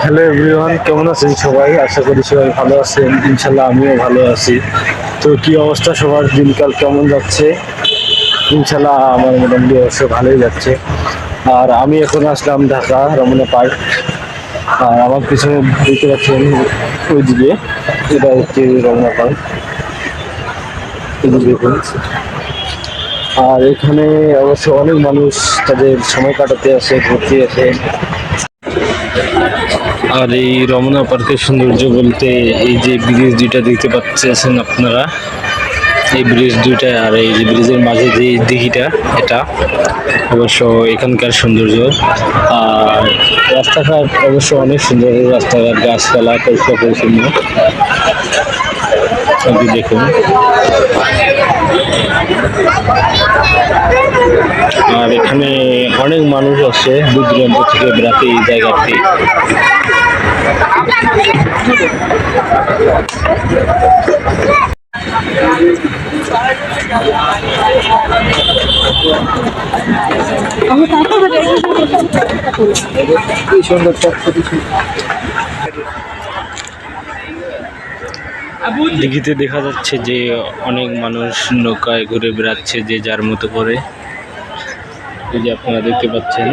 Hello everyone, কেমন আছেন সবাই? আশা করি সবাই ভালো আছেন। ইনশাল্লাহ আমিও ভালো আছি। তো কি অবস্থা সবার, দিনকাল কেমন যাচ্ছে? ইনশাল্লাহ আমার মোটামুটি অবশ্য ভালোই যাচ্ছে। আর আমি এখন আসলাম ঢাকা রমনা পার্ক। আর আমার পিছনে দেখতে পাচ্ছেন ওইদিকে, এটা হচ্ছে রমনা পার্ক। দেখুন, আর এখানে অবশ্য অনেক মানুষ তাদের সময় কাটাতে আসে, ঘুরতে আসে। আর এই রমনা পার্কের সৌন্দর্য বলতে এই যে ব্রিজ দুইটা দেখতে পাচ্ছেন আপনারা, এই ব্রিজ দুইটা, আর এই যে ব্রিজের মাঝে যে দিঘিটা, এটা অবশ্য এখানকার সৌন্দর্য। আর রাস্তাঘাট অবশ্য অনেক সুন্দর, রাস্তাঘাট, গাছপালা পরিষ্কার পরিচ্ছন্ন। আপনি দেখুন, আর এখানে অনেক মানুষ আসে দূর দূরান্ত থেকে বেড়াতে এই জায়গাতে। দিঘিতে দেখা যাচ্ছে যে অনেক মানুষ নৌকায় ঘুরে বেড়াচ্ছে, যে যার মতো করে। এই যে আপনারা দেখতে পাচ্ছেন।